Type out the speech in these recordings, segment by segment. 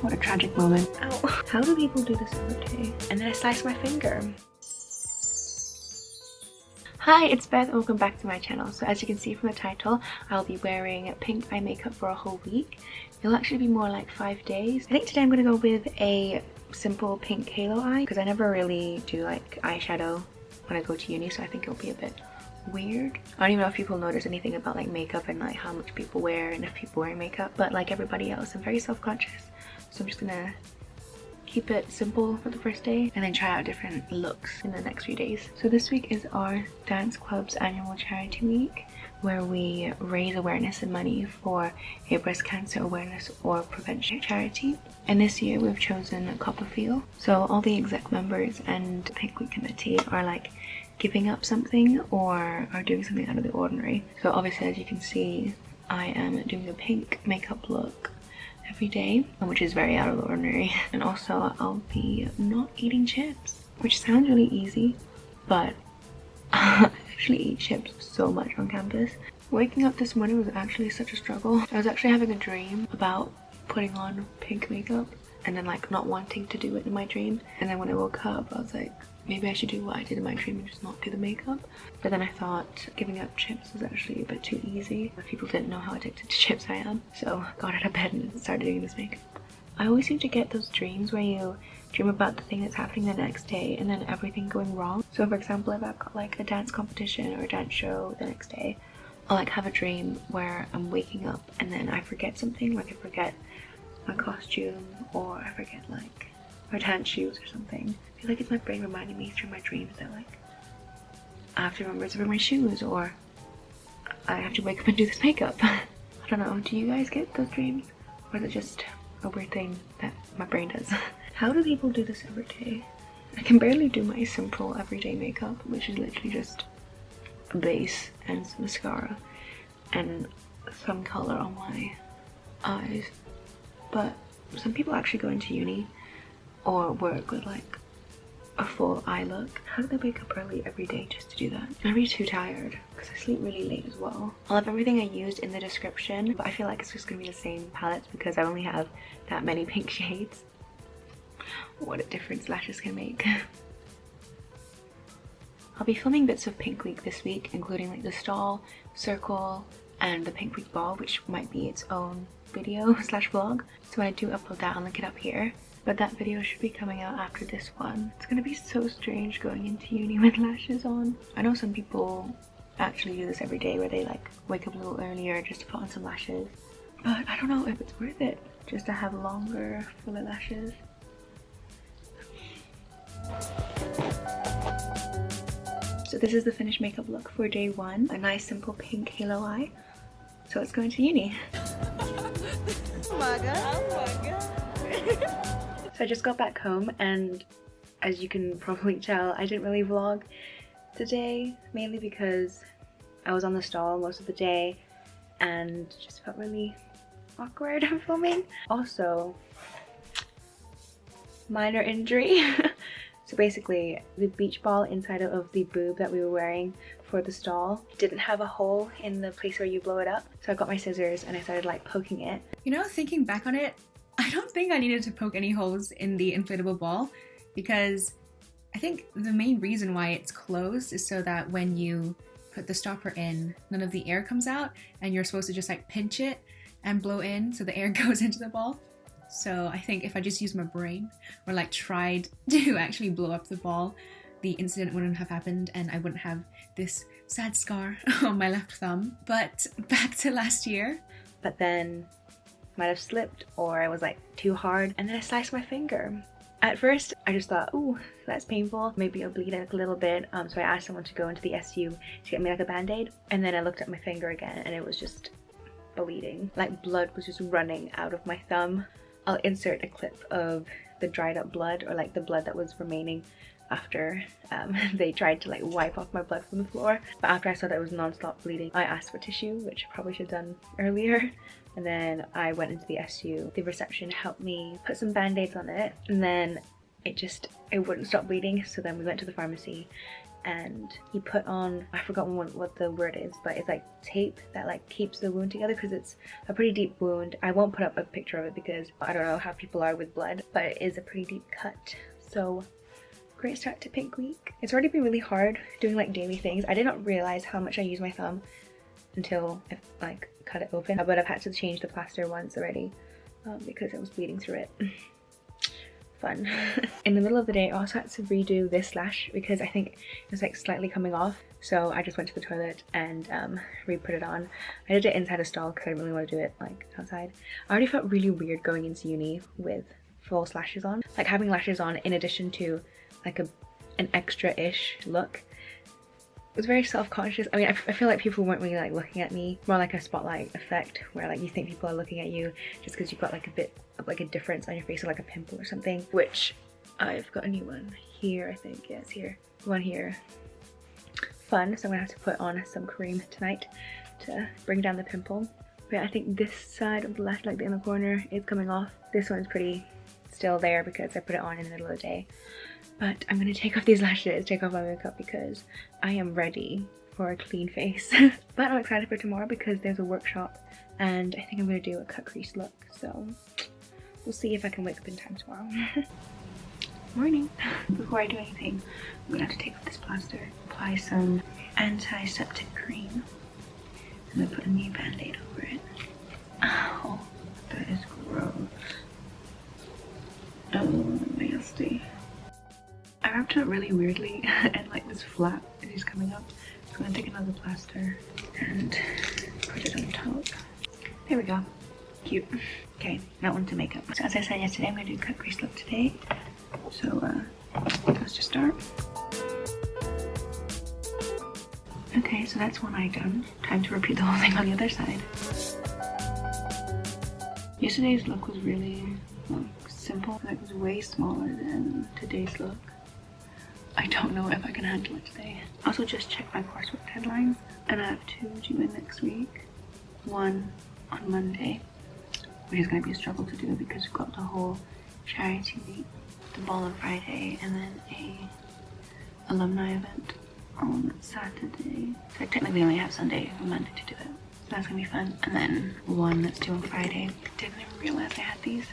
What a tragic moment. Ow. How do people do this every day? And then I sliced my finger. Hi, it's Beth and welcome back to my channel. So as you can see from the title, I'll be wearing pink eye makeup for a whole week. It'll actually be more like 5 days. I think today I'm going to go with a simple pink halo eye because I never really do like eyeshadow when I go to uni, so I think it'll be a bit weird. I don't even know if people notice anything about like makeup and like how much people wear and if people wear makeup, but like everybody else, I'm very self-conscious. So I'm just gonna keep it simple for the first day and then try out different looks in the next few days. So this week is our dance club's annual charity week where we raise awareness and money for a breast cancer awareness or prevention charity. And this year we've chosen Copperfield. So all the exec members and Pink Week committee are like giving up something or are doing something out of the ordinary. So obviously, as you can see, I am doing a pink makeup look every day, which is very out of the ordinary. And also I'll be not eating chips, which sounds really easy, but I actually eat chips so much on campus. Waking up this morning was actually such a struggle. I was actually having a dream about putting on pink makeup and then like not wanting to do it in my dream. And then when I woke up, I was like, maybe I should do what I did in my dream and just not do the makeup. But then I thought giving up chips was actually a bit too easy. People didn't know how addicted to chips I am. So I got out of bed and started doing this makeup. I always seem to get those dreams where you dream about the thing that's happening the next day and then everything going wrong. So for example, if I've got like a dance competition or a dance show the next day, I'll like have a dream where I'm waking up and then I forget something, like I forget my costume or I forget like my dance shoes or something. I feel like it's my brain reminding me through my dreams that like I have to remember to wear my shoes or I have to wake up and do this makeup. I don't know, do you guys get those dreams? Or is it just a weird thing that my brain does? How do people do this every day? I can barely do my simple everyday makeup, which is literally just a base and some mascara and some color on my eyes. But some people actually go into uni or work with like a full eye look. How do they wake up early every day just to do that? I'm really too tired because I sleep really late as well. I'll have everything I used in the description, but I feel like it's just gonna be the same palettes because I only have that many pink shades. What a difference lashes can make. I'll be filming bits of Pink Week this week, including like the stall, circle, and the Pink Week ball, which might be its own video slash vlog. So when I do upload that, I'll link it up here. But that video should be coming out after this one. It's gonna be so strange going into uni with lashes on. I know some people actually do this every day where they like wake up a little earlier just to put on some lashes. But I don't know if it's worth it just to have longer, fuller lashes. So this is the finished makeup look for day one. A nice simple pink halo eye. So let's go into uni. Oh my god, oh my god. So I just got back home and as you can probably tell, I didn't really vlog today, mainly because I was on the stall most of the day and just felt really awkward filming. Also, minor injury. So basically, the beach ball inside of the boob that we were wearing for the stall didn't have a hole in the place where you blow it up. So I got my scissors and I started like poking it. You know, thinking back on it, I don't think I needed to poke any holes in the inflatable ball because I think the main reason why it's closed is so that when you put the stopper in, none of the air comes out and you're supposed to just like pinch it and blow in so the air goes into the ball. So I think if I just used my brain or like tried to actually blow up the ball, the incident wouldn't have happened and I wouldn't have this sad scar on my left thumb. But back to last year. But then might have slipped or it was like too hard and then I sliced my finger. At first I just thought, ooh, that's painful, maybe I'll bleed like a little bit, so I asked someone to go into the SU to get me like a band-aid, and then I looked at my finger again and it was just bleeding. Like blood was just running out of my thumb. I'll insert a clip of the dried up blood or like the blood that was remaining after they tried to like wipe off my blood from the floor. But after I saw that it was non-stop bleeding, I asked for tissue, which I probably should have done earlier. And then I went into the SU. The reception helped me put some band-aids on it and then it wouldn't stop bleeding. So then we went to the pharmacy and he put on, I forgot what the word is, but it's like tape that like keeps the wound together because it's a pretty deep wound. I won't put up a picture of it because I don't know how people are with blood, but it is a pretty deep cut. So great start to pink week. It's already been really hard doing like daily things. I did not realize how much I use my thumb until I like cut it open, but I've had to change the plaster once already because it was bleeding through it. Fun. In the middle of the day I also had to redo this lash because I think it was like slightly coming off, so I just went to the toilet and re-put it on. I did it inside a stall because I didn't really want to do it like outside. I already felt really weird going into uni with false lashes on, like having lashes on in addition to like an extra-ish look. It was very self-conscious. I mean, I feel like people weren't really like looking at me, more like a spotlight effect where like you think people are looking at you just because you've got like a bit of like a difference on your face or like a pimple or something, which I've got a new one here, I think. Yeah, it's here. One here. Fun. So I'm gonna have to put on some cream tonight to bring down the pimple. But yeah, I think this side of the lash, like the inner corner, is coming off. This one's pretty still there because I put it on in the middle of the day. But I'm gonna take off these lashes, take off my makeup because I am ready for a clean face. But I'm excited for tomorrow because there's a workshop and I think I'm gonna do a cut crease look. So we'll see if I can wake up in time tomorrow. Morning. Before I do anything, I'm gonna have to take off this plaster, apply some antiseptic cream, and then put a new band-aid over it. Ow, that is gross. Oh, nasty. I wrapped it up really weirdly and like this flap is coming up. So I'm gonna take another plaster and put it on top. There we go. Cute. Okay, now on to makeup. So as I said yesterday, I'm gonna do a cut crease look today. So let's just start. Okay, so that's one eye done. Time to repeat the whole thing on the other side. Yesterday's look was really simple. It was way smaller than today's look. I don't know if I can handle it today. Also just checked my coursework deadlines and I have 2 due in next week. One on Monday, which is going to be a struggle to do because we've got the whole charity week, the ball on Friday, and then a alumni event on Saturday. So I technically only have Sunday and Monday to do it. So that's going to be fun. And then one that's due on Friday. I didn't even realize I had these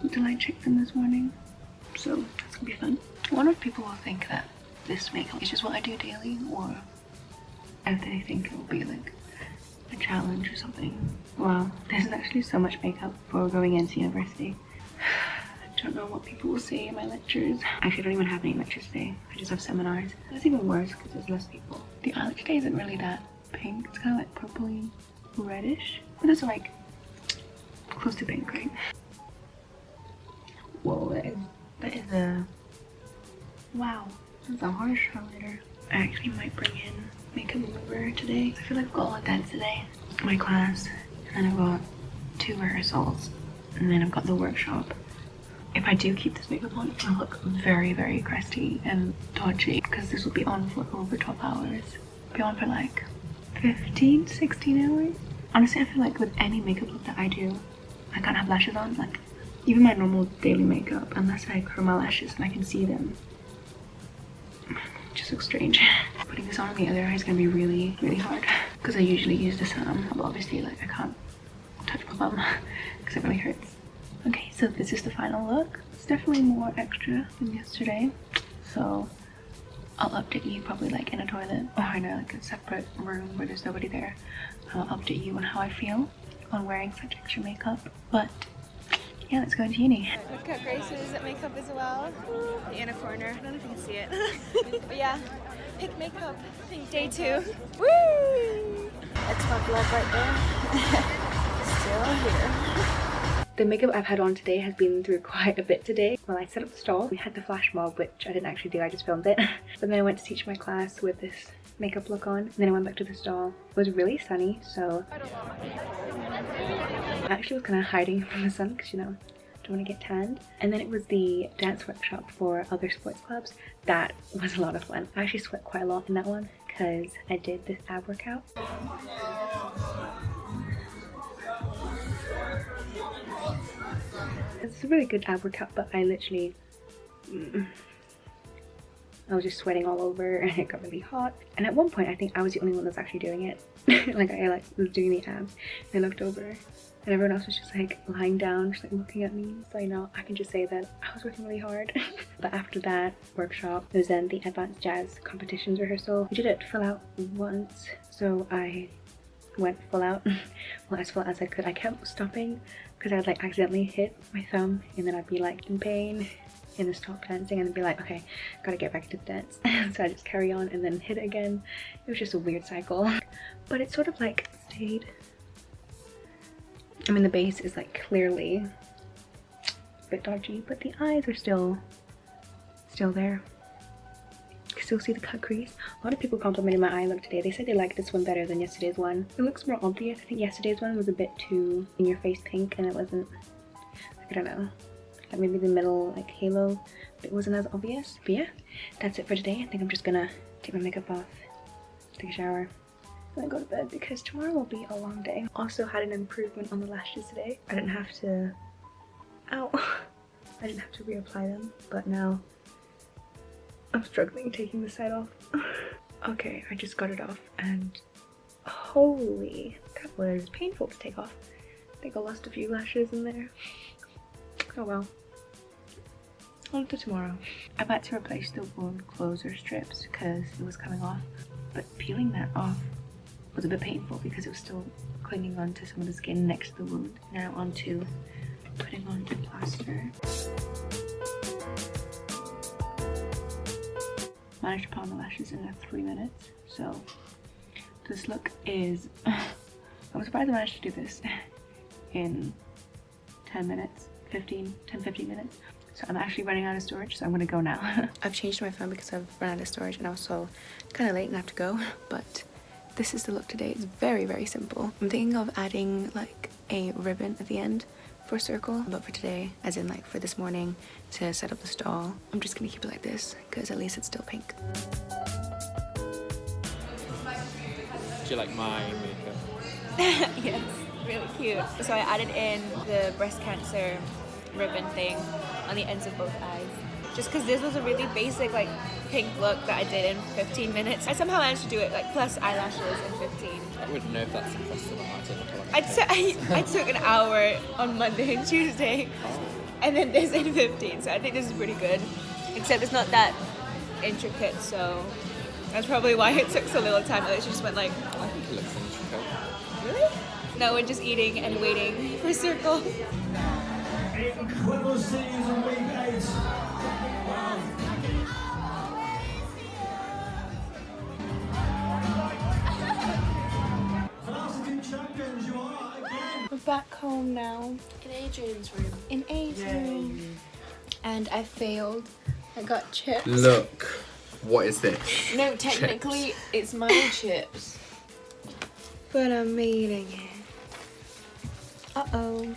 until I checked them this morning. So that's going to be fun. I wonder if people will think that this makeup is just what I do daily, or if they think it will be like a challenge or something. Wow, this is actually so much makeup for going into university. I don't know what people will say in my lectures. Actually, I don't even have any lectures today. I just have seminars. That's even worse because there's less people. The eyelash today isn't really that pink. It's kind of like purpley reddish, but it's like close to pink, right? Whoa, that is a, wow, that's a harsh highlighter. I actually might bring in makeup remover today. I feel like I've got all of that today. My class, and I've got 2 rehearsals, and then I've got the workshop. If I do keep this makeup on, I'll look very, very crusty and dodgy because this will be on for over 12 hours. Be on for like 15, 16 hours. Honestly, I feel like with any makeup look that I do, I can't have lashes on. Like, even my normal daily makeup, unless I curl my lashes and I can see them, it just looks strange. Putting this on the other eye is gonna be really, really hard because I usually use this but obviously like I can't touch my bum because it really hurts. Okay, so this is the final look. It's definitely more extra than yesterday, so I'll update you probably like in a toilet or in like a separate room where there's nobody there. I'll update you on how I feel on wearing such extra makeup. But yeah, let's go into uni. I've got Grace's makeup as well. The inner corner. I don't know if you can see it. But yeah, pink makeup. Day 2. Woo! That's my blood right there. Still here. The makeup I've had on today has been through quite a bit today. When I set up the stall, we had the flash mob, which I didn't actually do, I just filmed it. But then I went to teach my class with this makeup look on, and then I went back to the stall. It was really sunny, so I actually was kind of hiding from the sun because, you know, don't want to get tanned. And then it was the dance workshop for other sports clubs. That was a lot of fun. I actually sweat quite a lot in that one because I did this ab workout. It's a really good ab workout, but I literally I was just sweating all over and it got really hot. And at one point I think I was the only one that's actually doing it. Like I was doing the abs and I looked over and everyone else was just like lying down, just like looking at me. So you know, I can just say that I was working really hard. But after that workshop, it was then the advanced jazz competitions rehearsal. We did it full out once, so I went full out, well, as full as I could. I kept stopping because I'd like accidentally hit my thumb and then I'd be like in pain and then stop dancing and then be like, okay, gotta get back to the dance. So I just carry on and then hit it again. It was just a weird cycle, but it sort of like stayed. I mean, the base is like clearly a bit dodgy, but the eyes are still there. You can still see the cut crease. A lot of people complimented my eye look today. They said they liked this one better than yesterday's one. It looks more obvious. I think yesterday's one was a bit too in your face pink and it wasn't, I don't know, like maybe the middle like halo bit wasn't as obvious. But yeah, that's it for today. I think I'm just gonna take my makeup off, take a shower, and then go to bed because tomorrow will be a long day. Also had an improvement on the lashes today. I didn't have to, ow, I didn't have to reapply them, but now I'm struggling taking the side off. Okay, I just got it off and holy, that was painful to take off. I think I lost a few lashes in there. Oh well. On to tomorrow. I've had to replace the wound closer strips because it was coming off, but peeling that off was a bit painful because it was still clinging onto some of the skin next to the wound. Now onto putting on the plaster. Managed to put on the lashes in 3 minutes, so this look is I'm surprised I managed to do this in 10 minutes, 15 minutes. So I'm actually running out of storage, so I'm gonna go now. I've changed my phone because I've run out of storage and also kind of late and I have to go, but this is the look today. It's very, very simple. I'm thinking of adding like a ribbon at the end for a circle, but for today, as in like for this morning to set up the stall, I'm just gonna keep it like this because at least it's still pink. Do you like my makeup? Yes, really cute. So I added in the breast cancer ribbon thing on the ends of both eyes. Just because this was a really basic like pink look that I did in 15 minutes. I somehow managed to do it like plus eyelashes in 15. I wouldn't know if that's impressive or not. I took an hour on Monday and Tuesday and then this in 15, so I think this is pretty good. Except it's not that intricate, so that's probably why it took so little time. She just went like, I think it looks intricate. really? No, we're just eating and waiting for circle. We're back home now. In Adrian's room. In A's room. And I failed. I got chips. Look, what is this? No, technically it's my chips. But I'm eating it. Uh-oh.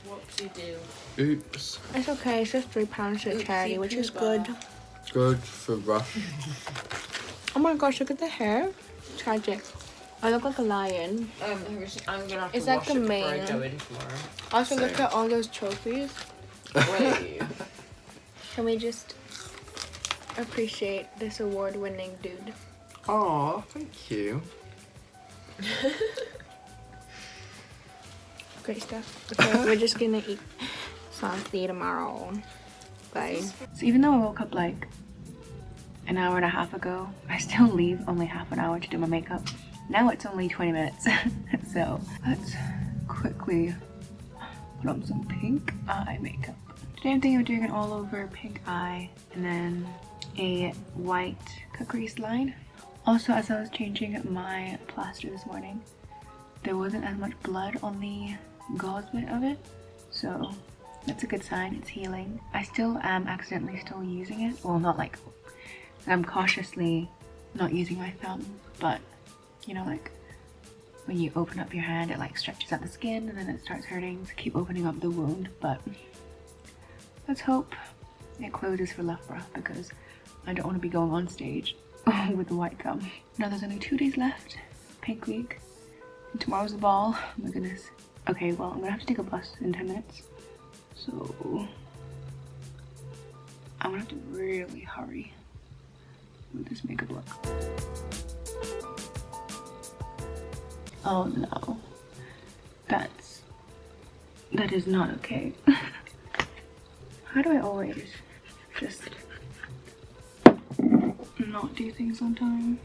Whoopsie-doo. Oops. It's okay, it's just £3 to charity, which is good. Good for Rush. Oh my gosh, look at the hair. Tragic. I look like a lion. I'm gonna have to Is that wash the it before main? I go in tomorrow. Also, look at all those trophies. Wait. Can we just appreciate this award-winning dude? Aw, thank you. Great stuff. Okay, we're just gonna eat saucy tomorrow. Bye. So even though I woke up like an hour and a half ago, I still leave only half an hour to do my makeup. Now it's only 20 minutes. So let's quickly put on some pink eye makeup. Today I'm thinking of doing an all over pink eye and then a white cut crease line. Also, as I was changing my plaster this morning, there wasn't as much blood on the gauze bit of it, so that's a good sign. It's healing. I still am accidentally still using it. Well, not like, I'm cautiously not using my thumb, but you know, like when you open up your hand, it like stretches out the skin and then it starts hurting, so keep opening up the wound. But let's hope it closes for Loughborough because I don't want to be going on stage with a white thumb. Now there's only 2 days left, pink week, and tomorrow's the ball. Oh my goodness. Okay, well, I'm gonna have to take a bus in 10 minutes, so I'm gonna have to really hurry with this makeup look. Oh no. That is not okay. How do I always just not do things on time?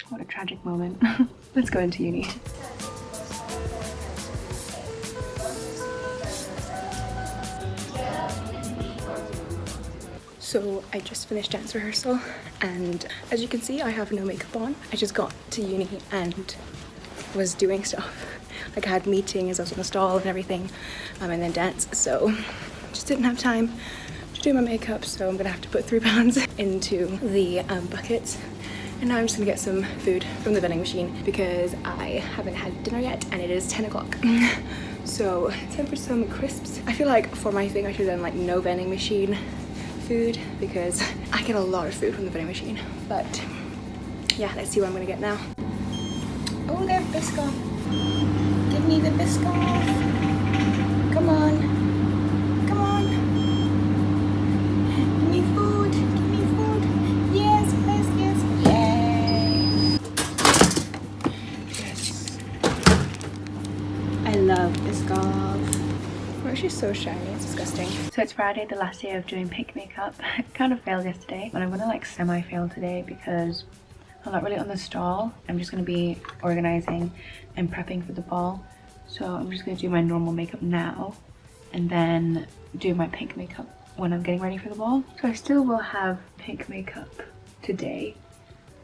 What a tragic moment. Let's go into uni. So I just finished dance rehearsal, and as you can see I have no makeup on. I just got to uni and was doing stuff. Like I had meetings, I was on the stall and everything, and then dance, so just didn't have time to do my makeup, so I'm gonna have to put £3 into the buckets. And now I'm just gonna get some food from the vending machine because I haven't had dinner yet and it is 10 o'clock. So time for some crisps. I feel like for my thing I should have done like no vending machine food because I get a lot of food from the vending machine. But yeah, let's see what I'm gonna get now. Oh, there's Biscoff. Give me the Biscoff. Come on. Come on. Give me food. Give me food. Yes, yes, yes. Yay. Yes. I love Biscoff. Oh, she's so shiny. It's disgusting. So it's Friday, the last day of doing pink makeup. I kind of failed yesterday, but I'm gonna like semi-fail today because I'm not really on the stall. I'm just going to be organizing and prepping for the ball. So I'm just going to do my normal makeup now and then do my pink makeup when I'm getting ready for the ball. So I still will have pink makeup today,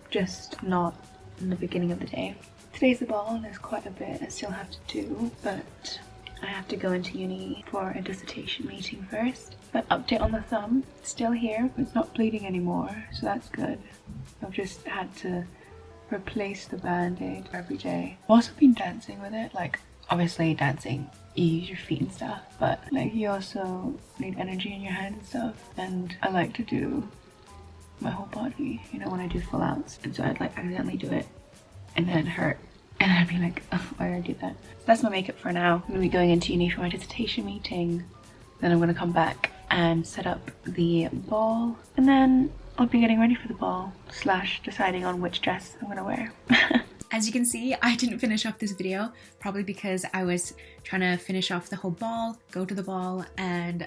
just not in the beginning of the day. Today's the ball and there's quite a bit I still have to do, but I have to go into uni for a dissertation meeting first. But update on the thumb, it's still here. It's not bleeding anymore, so that's good. I've just had to replace the band-aid every day. I've also been dancing with it, like obviously dancing, you use your feet and stuff, but like you also need energy in your hands and stuff. And I like to do my whole body, you know, when I do full outs. And so I'd like accidentally do it and then it hurt. And I'd be like, oh, why did I do that? So that's my makeup for now. I'm gonna be going into uni for my dissertation meeting. Then I'm gonna come back and set up the ball. And then I'll be getting ready for the ball / deciding on which dress I'm gonna wear. As you can see, I didn't finish off this video, probably because I was trying to finish off the whole ball, go to the ball, and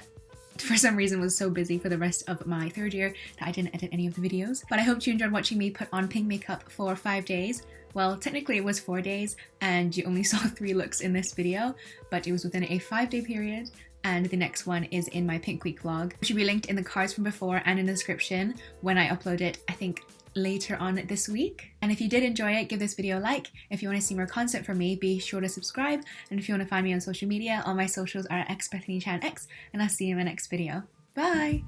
for some reason was so busy for the rest of my third year that I didn't edit any of the videos. But I hope you enjoyed watching me put on pink makeup for 5 days. Well, technically it was 4 days and you only saw 3 looks in this video, but it was within a 5-day period. And the next one is in my Pink Week vlog, which will be linked in the cards from before and in the description when I upload it, I think later on this week. And if you did enjoy it, give this video a like. If you want to see more content from me, be sure to subscribe. And if you want to find me on social media, all my socials are @BethanyChanX, and I'll see you in my next video. Bye!